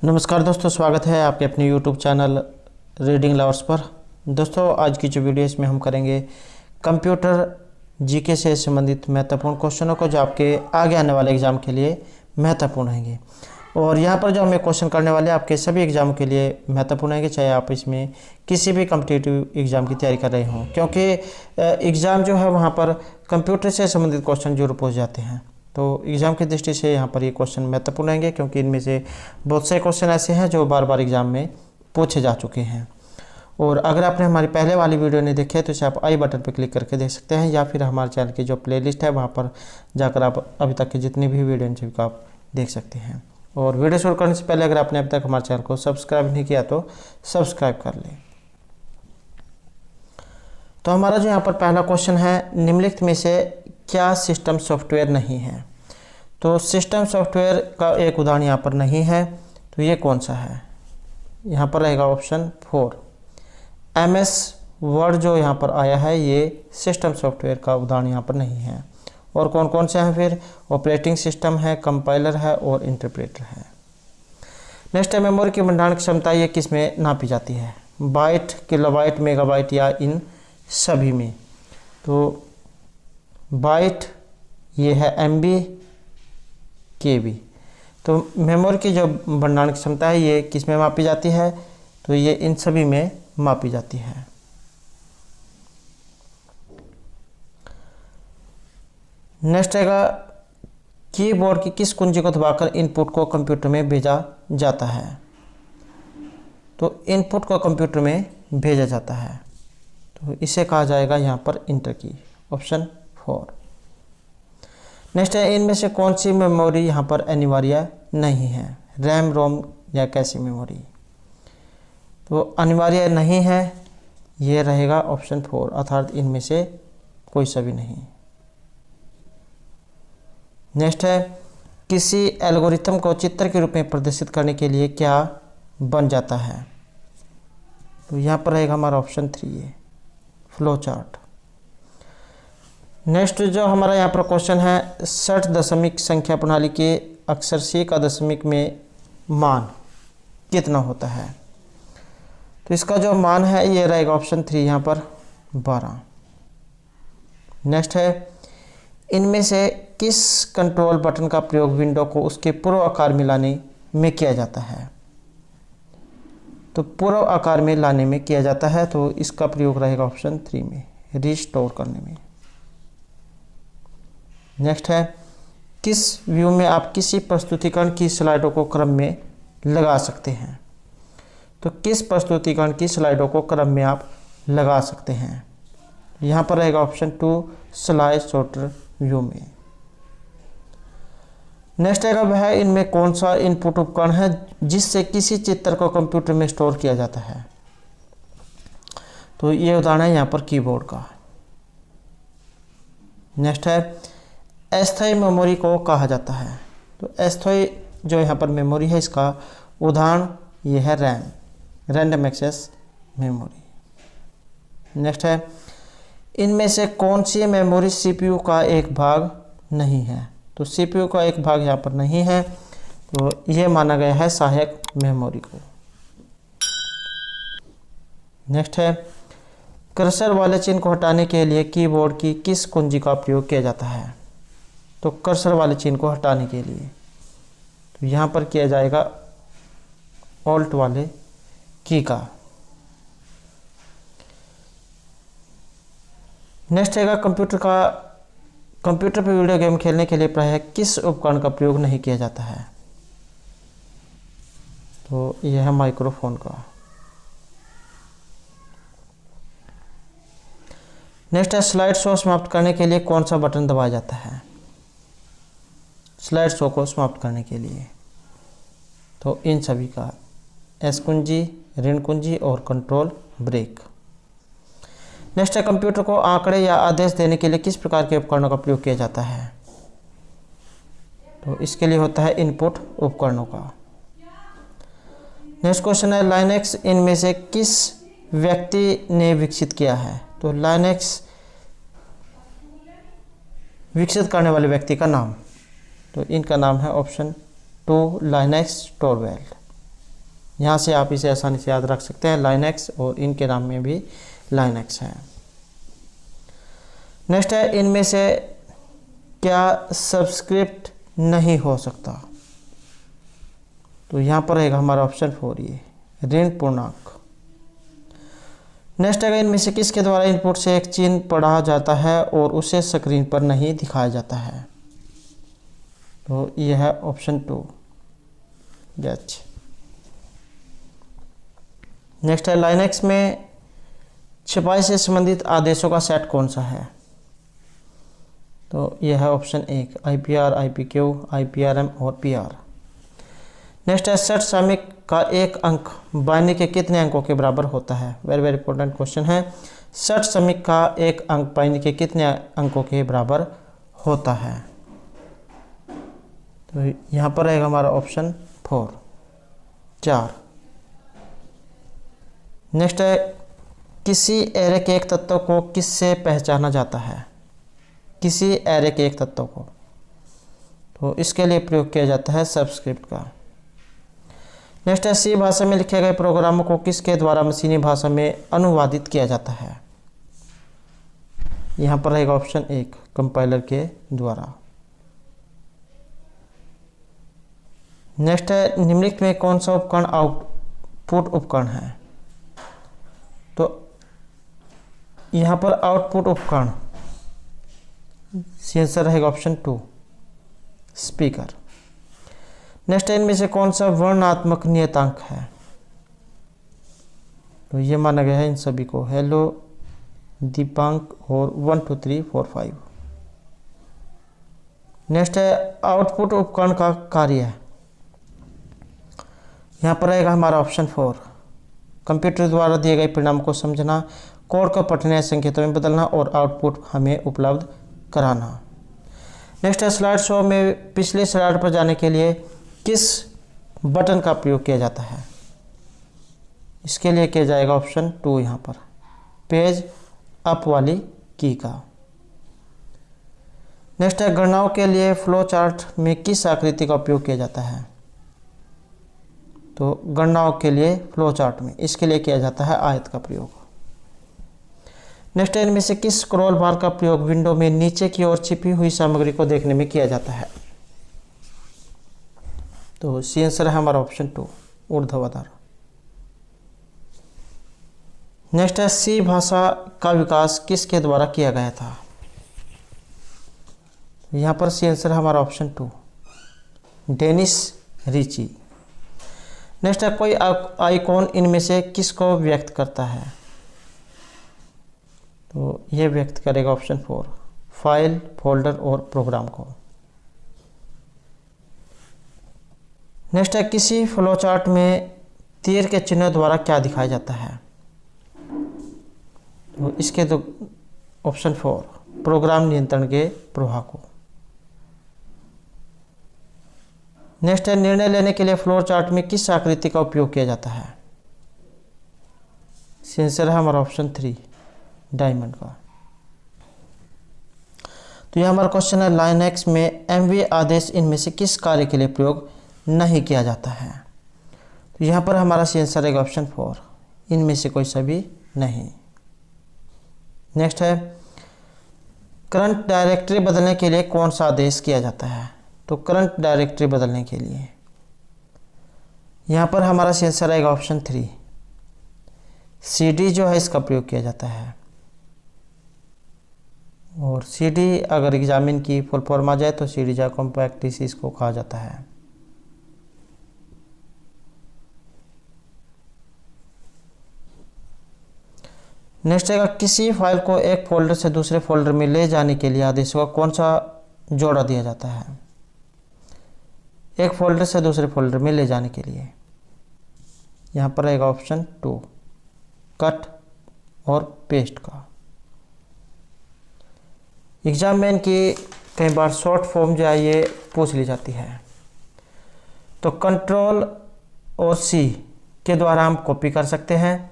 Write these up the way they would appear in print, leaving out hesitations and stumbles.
नमस्कार दोस्तों, स्वागत है आपके अपने YouTube चैनल रीडिंग लवर्स पर। दोस्तों, आज की जो वीडियो इसमें हम करेंगे कंप्यूटर जीके से संबंधित महत्वपूर्ण क्वेश्चनों को जो आपके आगे आने वाले एग्ज़ाम के लिए महत्वपूर्ण होंगे। और यहाँ पर जो हमें क्वेश्चन करने वाले आपके सभी एग्ज़ाम के लिए महत्वपूर्ण होंगे, चाहे आप इसमें किसी भी कॉम्पिटिटिव एग्ज़ाम की तैयारी कर रहे हों, क्योंकि एग्ज़ाम जो है वहाँ पर कंप्यूटर से संबंधित क्वेश्चन जरूर पूछ जाते हैं। तो एग्ज़ाम की दृष्टि से यहाँ पर ये क्वेश्चन महत्वपूर्ण रहेंगे, क्योंकि इनमें से बहुत से क्वेश्चन ऐसे हैं जो बार बार एग्ज़ाम में पूछे जा चुके हैं। और अगर आपने हमारी पहले वाली वीडियो नहीं देखी है तो इसे आप आई बटन पर क्लिक करके देख सकते हैं, या फिर हमारे चैनल की जो प्लेलिस्ट है वहाँ पर जाकर आप अभी तक की जितनी भी वीडियो हैं सभी को आप देख सकते हैं। और वीडियो शुरू करने से पहले अगर आपने अभी तक हमारे चैनल को सब्सक्राइब नहीं किया तो सब्सक्राइब कर लें। तो हमारा जो यहाँ पर पहला क्वेश्चन है, निम्नलिखित में से क्या सिस्टम सॉफ्टवेयर नहीं है? तो सिस्टम सॉफ्टवेयर का एक उदाहरण यहाँ पर नहीं है, तो ये कौन सा है? यहाँ पर रहेगा ऑप्शन 4। MS वर्ड जो यहाँ पर आया है ये सिस्टम सॉफ्टवेयर का उदाहरण यहाँ पर नहीं है। और कौन कौन से हैं फिर? ऑपरेटिंग सिस्टम है, कंपाइलर है और इंटरप्रेटर है। नेक्स्ट है, मेमोरी की भंडारण क्षमता ये किस में नापी जाती है? बाइट, किलोबाइट, मेगाबाइट या इन सभी में? तो बाइट ये है MB, KB। तो मेमोरी की जो भंडारण क्षमता है ये किस में मापी जाती है? तो ये इन सभी में मापी जाती है। नेक्स्ट है, कीबोर्ड की किस कुंजी को दबाकर इनपुट को कंप्यूटर में भेजा जाता है? तो इनपुट को कंप्यूटर में भेजा जाता है, तो इसे कहा जाएगा यहाँ पर इंटर की, ऑप्शन 4। नेक्स्ट है, इनमें से कौन सी मेमोरी यहाँ पर अनिवार्य नहीं है? रैम, रोम या कैसी मेमोरी? तो अनिवार्य नहीं है, ये रहेगा ऑप्शन 4, अर्थात इनमें से कोई सा भी नहीं। नेक्स्ट है, किसी एल्गोरिथम को चित्र के रूप में प्रदर्शित करने के लिए क्या बन जाता है? तो यहाँ पर रहेगा हमारा ऑप्शन 3 है, फ्लो चार्ट। नेक्स्ट जो हमारा यहाँ पर क्वेश्चन है, 60 दशमिक संख्या प्रणाली के अक्षर C का दशमिक में मान कितना होता है? तो इसका जो मान है ये रहेगा ऑप्शन 3 यहाँ पर 12। नेक्स्ट है, इनमें से किस कंट्रोल बटन का प्रयोग विंडो को उसके पूर्व आकार में लाने में किया जाता है? तो पूर्व आकार में लाने में किया जाता है, तो इसका प्रयोग रहेगा ऑप्शन 3 में, रिस्टोर करने में। नेक्स्ट है, किस व्यू में आप किसी प्रस्तुतिकरण की स्लाइडों को क्रम में लगा सकते हैं? तो किस प्रस्तुतिकरण की स्लाइडों को क्रम में आप लगा सकते हैं? यहाँ पर रहेगा ऑप्शन 2, स्लाइड सॉर्टर व्यू में। नेक्स्ट है, वह इनमें कौन सा इनपुट उपकरण है जिससे किसी चित्र को कंप्यूटर में स्टोर किया जाता है? तो ये उदाहरण है यहाँ पर कीबोर्ड का। नेक्स्ट है, अस्थायी मेमोरी को कहा जाता है? तो अस्थायी जो यहाँ पर मेमोरी है इसका उदाहरण ये है RAM, random access memory. Next है, इनमें से कौन सी मेमोरी CPU का एक भाग नहीं है? तो CPU का एक भाग यहाँ पर नहीं है, तो ये माना गया है सहायक मेमोरी को। नेक्स्ट है, कर्सर वाले चिन्ह को हटाने के लिए कीबोर्ड की किस कुंजी का प्रयोग किया जाता है? तो कर्सर वाले चिन्ह को हटाने के लिए तो यहाँ पर किया जाएगा ऑल्ट वाले की का। नेक्स्ट है, कंप्यूटर पर वीडियो गेम खेलने के लिए प्रायः किस उपकरण का प्रयोग नहीं किया जाता है? तो यह है माइक्रोफोन का। नेक्स्ट है, स्लाइड शो समाप्त करने के लिए कौन सा बटन दबाया जाता है? स्लाइड शो को समाप्त करने के लिए तो इन सभी का, एस कुंजी, ऋण कुंजी और कंट्रोल ब्रेक। नेक्स्ट है, कंप्यूटर को आंकड़े या आदेश देने के लिए किस प्रकार के उपकरणों का प्रयोग किया जाता है? तो इसके लिए होता है इनपुट उपकरणों का। नेक्स्ट क्वेश्चन है, लाइनेक्स इनमें से किस व्यक्ति ने विकसित किया है? तो लाइनेक्स विकसित करने वाले व्यक्ति का नाम, तो इनका नाम है ऑप्शन 2, लाइनेक्स टोरवेल्ड। यहाँ से आप इसे आसानी से याद रख सकते हैं, लाइनक्स, और इनके नाम में भी लाइनक्स है। नेक्स्ट है, इनमें से क्या सब्सक्रिप्ट नहीं हो सकता? तो यहाँ पर रहेगा हमारा ऑप्शन 4, ये ऋण पूर्णांक। नेक्स्ट है, इनमें से किसके द्वारा इनपुट से एक चिन्ह पढ़ा जाता है और उसे स्क्रीन पर नहीं दिखाया जाता है? तो यह है ऑप्शन 2, गैच। नेक्स्ट है, लाइनक्स में छपाई से संबंधित आदेशों का सेट कौन सा है? तो यह है ऑप्शन 1, IPR, IPQ, IPRM और PR। नेक्स्ट है, षट श्रमिक का एक अंक बाइनरी के कितने अंकों के बराबर होता है? वेरी वेरी इंपॉर्टेंट क्वेश्चन है। षट श्रमिक का एक अंक बाइनरी के कितने अंकों के बराबर होता है? तो यहाँ पर रहेगा हमारा ऑप्शन 4, 4। नेक्स्ट है, किसी एरे के एक तत्व को किससे पहचाना जाता है? किसी एरे के एक तत्व को, तो इसके लिए प्रयोग किया जाता है सब्सक्रिप्ट का। नेक्स्ट है, सी भाषा में लिखे गए प्रोग्रामों को किसके द्वारा मशीनी भाषा में अनुवादित किया जाता है? यहाँ पर रहेगा ऑप्शन 1, कंपाइलर के द्वारा। नेक्स्ट है, निम्नलिखित में कौन सा उपकरण आउटपुट उपकरण है? तो यहाँ पर आउटपुट उपकरण आंसर रहेगा ऑप्शन 2, स्पीकर। नेक्स्ट है, इनमें से कौन सा वर्णनात्मक नियतांक है? तो ये माना गया है इन सभी को, हेलो, दीपांक और 1 2 3 4 5। नेक्स्ट है, आउटपुट उपकरण का कार्य है। यहाँ पर रहेगा हमारा ऑप्शन 4, कंप्यूटर द्वारा दिए गए परिणाम को समझना, कोड को पठनीय संकेतों में बदलना और आउटपुट हमें उपलब्ध कराना। नेक्स्ट है, स्लाइड शो में पिछले स्लाइड पर जाने के लिए किस बटन का प्रयोग किया जाता है? इसके लिए किया जाएगा ऑप्शन 2, यहाँ पर पेज अप वाली की का। नेक्स्ट है, गणनाओं के लिए फ्लो चार्ट में किस आकृति का उपयोग किया जाता है? तो गणनाओं के लिए फ्लो चार्ट में इसके लिए किया जाता है आयत का प्रयोग। नेक्स्ट, इनमें से किस स्क्रॉल बार का प्रयोग विंडो में नीचे की ओर छिपी हुई सामग्री को देखने में किया जाता है? तो सी आंसर है हमारा ऑप्शन 2, ऊर्ध्वाधर। नेक्स्ट है, सी भाषा का विकास किसके द्वारा किया गया था? यहाँ पर सी आंसर है हमारा ऑप्शन 2, डेनिस रिची। नेक्स्ट है, कोई आइकॉन इनमें से किसको व्यक्त करता है? तो ये व्यक्त करेगा ऑप्शन 4, फाइल, फोल्डर और प्रोग्राम को। नेक्स्ट है, किसी फ्लो चार्ट में तीर के चिन्ह द्वारा क्या दिखाया जाता है? तो इसके तो ऑप्शन 4, प्रोग्राम नियंत्रण के प्रवाह को। नेक्स्ट है, निर्णय लेने के लिए फ्लोर चार्ट में किस आकृति का उपयोग किया जाता है? आंसर है हमारा ऑप्शन 3, डायमंड का। तो यह हमारा क्वेश्चन है, लाइनक्स में एमवी आदेश इनमें से किस कार्य के लिए प्रयोग नहीं किया जाता है? तो यहाँ पर हमारा आंसर है ऑप्शन 4, इनमें से कोई सा भी नहीं। नेक्स्ट है, करंट डायरेक्टरी बदलने के लिए कौन सा आदेश किया जाता है? तो करंट डायरेक्टरी बदलने के लिए यहाँ पर हमारा आंसर आएगा ऑप्शन 3, CD जो है इसका प्रयोग किया जाता है। और CD अगर एग्जामिन की फुल फॉर्म आ जाए तो CD जा कॉम्पैक्ट डीसी इसको कहा जाता है। नेक्स्ट है, किसी फाइल को एक फोल्डर से दूसरे फोल्डर में ले जाने के लिए आदेशों का कौन सा जोड़ा दिया जाता है? एक फोल्डर से दूसरे फोल्डर में ले जाने के लिए यहाँ पर रहेगा ऑप्शन 2, कट और पेस्ट का। एग्जाम में इनकी कई बार शॉर्ट फॉर्म जो है ये पूछ ली जाती है। तो कंट्रोल और C के द्वारा हम कॉपी कर सकते हैं,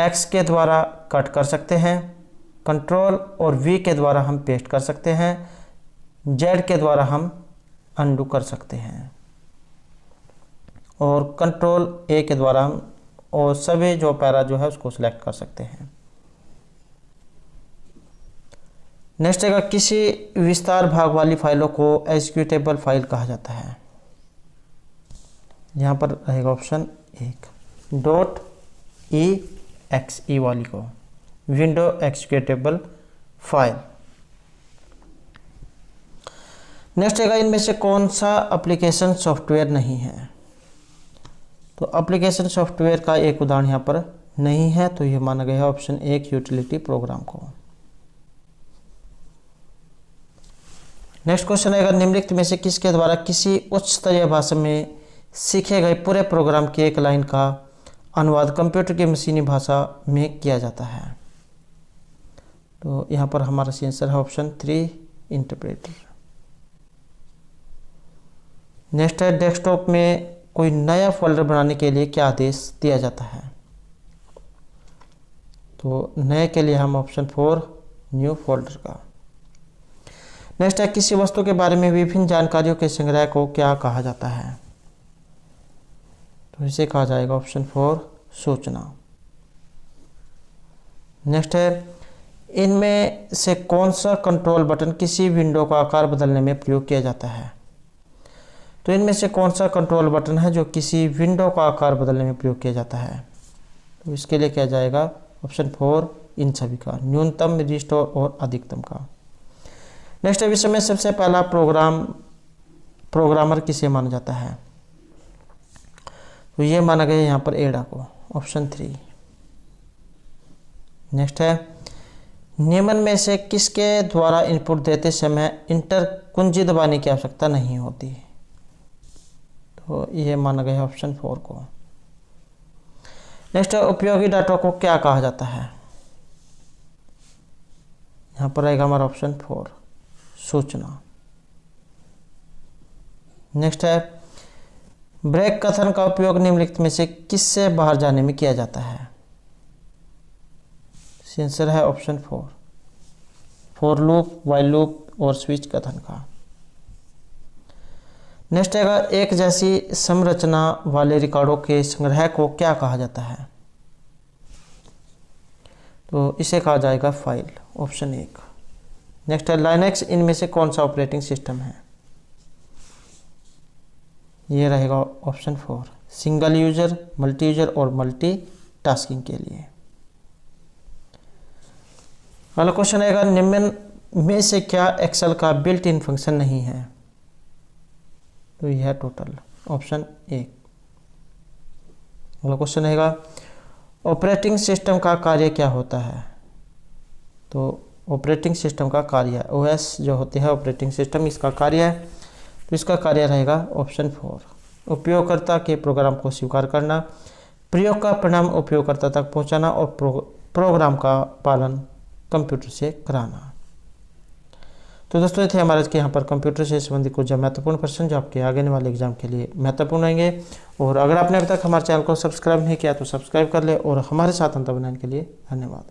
X के द्वारा कट कर सकते हैं, कंट्रोल और V के द्वारा हम पेस्ट कर सकते हैं, Z के द्वारा हम अनडू कर सकते हैं। और कंट्रोल ए के द्वारा हम और सभी जो पैरा जो है उसको सिलेक्ट कर सकते हैं। नेक्स्ट है किसी विस्तार भाग वाली फाइलों को एग्जीक्यूटेबल फाइल कहा जाता है। यहाँ पर रहेगा ऑप्शन एक .exe वाली को विंडो एग्जीक्यूटेबल फाइल। नेक्स्ट है इनमें से कौन सा एप्लीकेशन सॉफ्टवेयर नहीं है। तो एप्लीकेशन सॉफ्टवेयर का एक उदाहरण यहाँ पर नहीं है, तो ये माना गया है ऑप्शन एक यूटिलिटी प्रोग्राम को। नेक्स्ट क्वेश्चन है निम्नलिखित में से किसके द्वारा किसी उच्च स्तरीय भाषा में सीखे गए पूरे प्रोग्राम की एक लाइन का अनुवाद कंप्यूटर की मशीनी भाषा में किया जाता है। तो यहाँ पर हमारा आंसर है ऑप्शन 3 इंटरप्रेटर। नेक्स्ट है डेस्कटॉप में कोई नया फोल्डर बनाने के लिए क्या आदेश दिया जाता है। तो नए के लिए हम ऑप्शन 4 न्यू फोल्डर का। नेक्स्ट है किसी वस्तु के बारे में विभिन्न जानकारियों के संग्रह को क्या कहा जाता है। तो इसे कहा जाएगा ऑप्शन 4 सूचना। नेक्स्ट है इनमें से कौन सा कंट्रोल बटन किसी विंडो का आकार बदलने में प्रयोग किया जाता है। तो इनमें से कौन सा कंट्रोल बटन है जो किसी विंडो का आकार बदलने में प्रयोग किया जाता है। तो इसके लिए किया जाएगा ऑप्शन 4 इन सभी का, न्यूनतम, रिस्टोर और अधिकतम का। नेक्स्ट है विश्व में सबसे पहला प्रोग्रामर किसे माना जाता है। तो ये माना गया यहाँ पर एडा को, ऑप्शन 3। नेक्स्ट है निम्न में से किसके द्वारा इनपुट देते समय इंटर कुंजी दबाने की आवश्यकता नहीं होती। तो ये माना गया ऑप्शन 4 को। नेक्स्ट है उपयोगी डाटा को क्या कहा जाता है। यहाँ पर रहेगा हमारा ऑप्शन 4 सूचना। नेक्स्ट है ब्रेक कथन का उपयोग निम्नलिखित में से किससे बाहर जाने में किया जाता है। आंसर है option 4 for loop, while loop और स्विच कथन का। नेक्स्ट है एक जैसी संरचना वाले रिकॉर्डों के संग्रह को क्या कहा जाता है। तो इसे कहा जाएगा फाइल, ऑप्शन 1। नेक्स्ट है लाइनक्स इनमें से कौन सा ऑपरेटिंग सिस्टम है। ये रहेगा option 4 single user, multi user और मल्टी टास्किंग के लिए। अगला क्वेश्चन आएगा निम्न में से क्या एक्सेल का बिल्ट इन फंक्शन नहीं है। तो यह है टोटल, ऑप्शन 1। अगला क्वेश्चन आएगा ऑपरेटिंग सिस्टम का कार्य क्या होता है। तो ऑपरेटिंग सिस्टम का कार्य ओएस जो होती है ऑपरेटिंग सिस्टम, इसका कार्य है। तो इसका कार्य रहेगा ऑप्शन 4 उपयोगकर्ता के प्रोग्राम को स्वीकार करना, प्रयोग का परिणाम उपयोगकर्ता तक पहुंचाना और प्रोग्राम का पालन कंप्यूटर से कराना। तो दोस्तों ये थे हमारे के यहाँ पर कंप्यूटर से संबंधित कुछ महत्वपूर्ण प्रश्न जो आपके आगे वाले एग्जाम के लिए महत्वपूर्ण रहेंगे। और अगर आपने अभी तक हमारे चैनल को सब्सक्राइब नहीं किया तो सब्सक्राइब कर ले और हमारे साथ अंत बनाने के लिए धन्यवाद।